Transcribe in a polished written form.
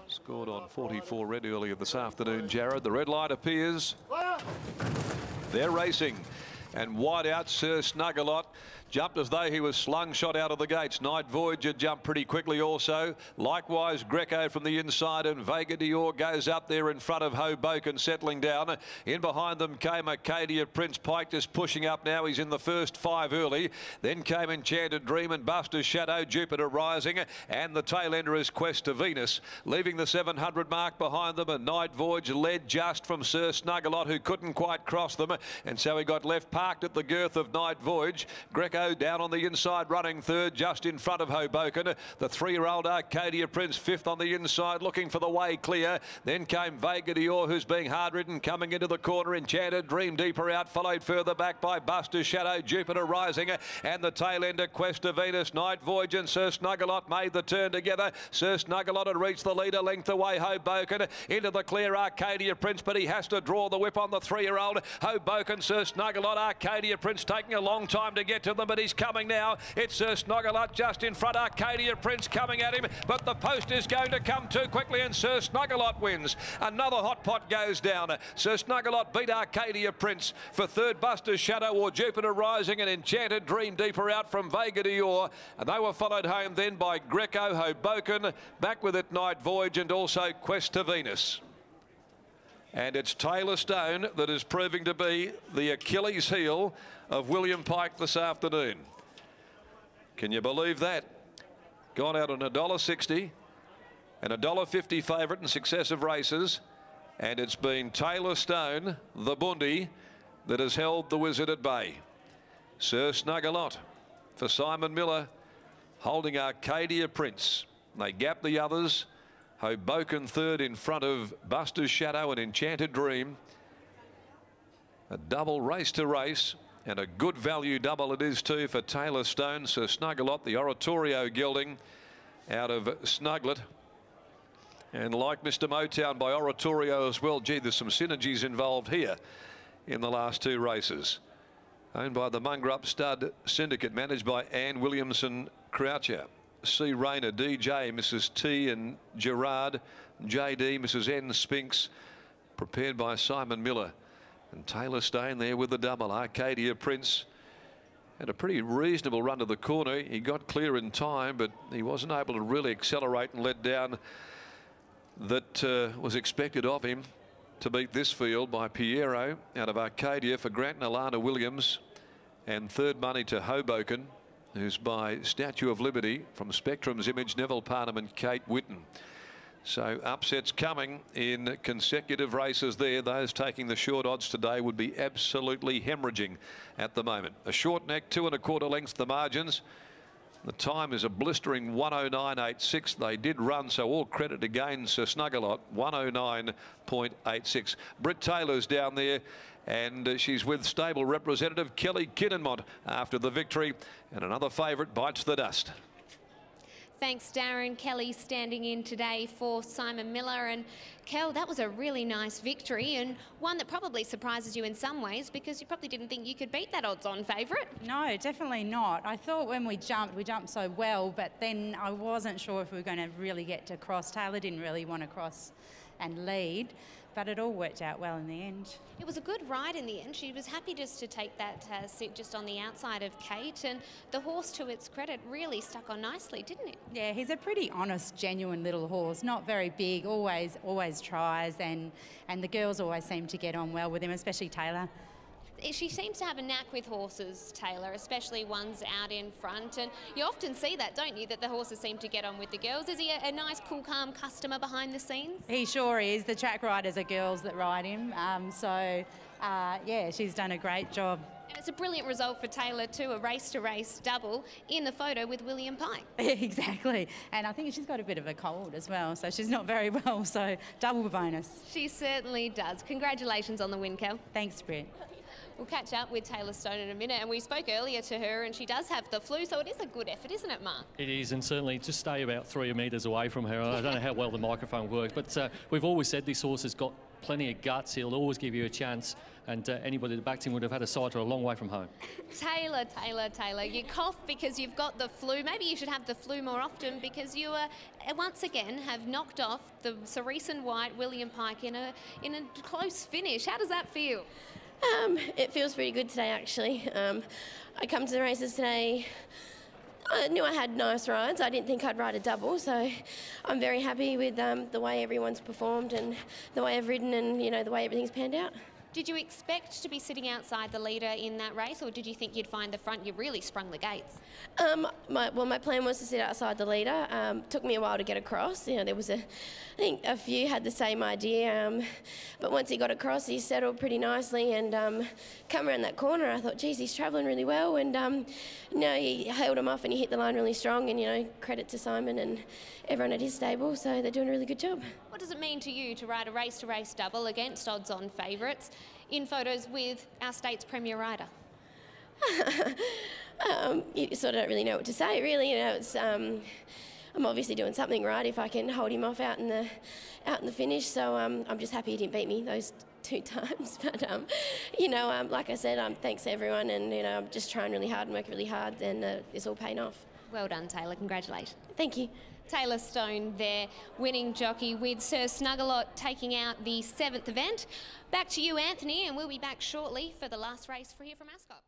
Scored on 44 red earlier this afternoon, Jared. The red light appears. They're racing. And wide out, Sir Snuggalot jumped as though he was slung shot out of the gates. Night Voyager jumped pretty quickly also. Likewise, Greco from the inside, and Vega Dior goes up there in front of Hoboken, settling down. In behind them came Acadia Prince. Pike just pushing up now. He's in the first 5 early. Then came Enchanted Dream and Buster's Shadow, Jupiter Rising, and the tail ender is Quest to Venus. Leaving the 700 mark behind them, and Night Voyage led just from Sir Snuggalot, who couldn't quite cross them, and so he got left parked at the girth of Night Voyage. Greco down on the inside, running third, just in front of Hoboken. The 3-year-old Arcadia Prince, 5th on the inside, looking for the way clear. Then came Vega Dior, who's being hard-ridden, coming into the corner. Enchanted Dream deeper out, followed further back by Buster's Shadow, Jupiter Rising, and the tail ender, Quest to Venus. Night Voyage and Sir Snuggalot made the turn together. Sir Snuggalot had reached the leader, length away Hoboken. Into the clear, Arcadia Prince, but he has to draw the whip on the 3-year-old. Hoboken, Sir Snuggalot, Arcadia Prince taking a long time to get to them, but he's coming now. It's Sir Snuggalot just in front. Arcadia Prince coming at him, but the post is going to come too quickly, and Sir Snuggalot wins. Another hot pot goes down. Sir Snuggalot beat Arcadia Prince. For third, Buster's Shadow or Jupiter Rising, and Enchanted Dream deeper out from Vega Dior. And they were followed home then by Greco, Hoboken, back with it Night Voyage, and also Quest to Venus. And it's Taylor Stone that is proving to be the Achilles heel of William Pike this afternoon. Can you believe that? Gone out on $1.60 and $1.50 favourite in successive races. And it's been Taylor Stone, the Bundy, that has held the Wizard at bay. Sir Snuggalot for Simon Miller, holding Arcadia Prince. They gap the others. Hoboken third in front of Buster's Shadow and Enchanted Dream. A double race to race, and a good value double it is too for Taylor Stone. Sir Snuggalot, the Oratorio gelding out of Snuglet. And like Mr. Motown by Oratorio as well, gee, there's some synergies involved here in the last 2 races. Owned by the Mungrup Stud Syndicate, managed by Anne Williamson Croucher. C. Rayner, DJ, Mrs. T and Gerard, JD, Mrs. N. Spinks, prepared by Simon Miller. And Taylor Stone there with the double. Arcadia Prince had a pretty reasonable run to the corner. He got clear in time, but he wasn't able to really accelerate and let down that was expected of him to beat this field by Piero out of Arcadia for Grant and Alana Williams. And third money to Hoboken, who's by Statue of Liberty from Spectrum's Image, Neville Parnham and Kate Whitten. So upsets coming in consecutive races there. Those taking the short odds today would be absolutely hemorrhaging at the moment. A short neck, 2 1/4 lengths the margins. The time is a blistering 109.86. They did run, so all credit again Sir Snuggalot, 109.86. Britt Taylor's down there, and she's with stable representative Kelly Kinnenmont after the victory, and another favourite bites the dust. Thanks, Darren. Kelly standing in today for Simon Miller. And Kel, that was a really nice victory, and one that probably surprises you in some ways, because you probably didn't think you could beat that odds-on favourite. No, definitely not. I thought when we jumped so well, but then I wasn't sure if we were going to really get to cross. Taylor didn't really want to cross and lead, but it all worked out well in the end. It was a good ride in the end. She was happy just to take that seat just on the outside of Kate, and the horse, to its credit, really stuck on nicely, didn't it? Yeah, he's a pretty honest, genuine little horse. Not very big, always tries, and the girls always seem to get on well with him, especially Taylor. She seems to have a knack with horses, Taylor, especially ones out in front. And you often see that, don't you, that the horses seem to get on with the girls. Is he a nice, cool, calm customer behind the scenes? He sure is. The track riders are girls that ride him. Yeah, she's done a great job. And it's a brilliant result for Taylor too, a race-to-race double in the photo with William Pike. Exactly. And I think she's got a bit of a cold as well, so she's not very well, so double bonus. She certainly does. Congratulations on the win, Kel. Thanks, Britt. We'll catch up with Taylor Stone in a minute, and we spoke earlier to her, and she does have the flu, so it is a good effort, isn't it, Mark? It is, and certainly just stay about 3 metres away from her. I don't know how well the microphone works, but we've always said this horse has got plenty of guts. He'll always give you a chance, and anybody that backed him would have had a sighter a long way from home. Taylor, you cough because you've got the flu. Maybe you should have the flu more often, because you once again have knocked off the Cerise and White William Pike in a close finish. How does that feel? It feels pretty good today, actually. I come to the races today, I knew I had nice rides. I didn't think I'd ride a double, so I'm very happy with the way everyone's performed and the way I've ridden and, you know, the way everything's panned out. Did you expect to be sitting outside the leader in that race, or did you think you'd find the front? You really sprung the gates. My plan was to sit outside the leader. Took me a while to get across. You know, there was I think a few had the same idea, but once he got across, he settled pretty nicely and come around that corner. I thought, geez, he's travelling really well, and you know, he held him off and he hit the line really strong. And you know, credit to Simon and everyone at his stable. So they're doing a really good job. What does it mean to you to ride a race-to-race double against odds-on favourites in photos with our state's premier rider? You sort of don't really know what to say, really. You know, it's I'm obviously doing something right if I can hold him off out in the finish. So I'm just happy he didn't beat me those 2 times. But you know, like I said, thanks to everyone, and you know, I'm just trying really hard and working really hard, and it's all paying off. Well done, Taylor. Congratulations. Thank you. Taylor Stone there, winning jockey, with Sir Snuggalot taking out the 7th event. Back to you, Anthony, and we'll be back shortly for the last race for here from Ascot.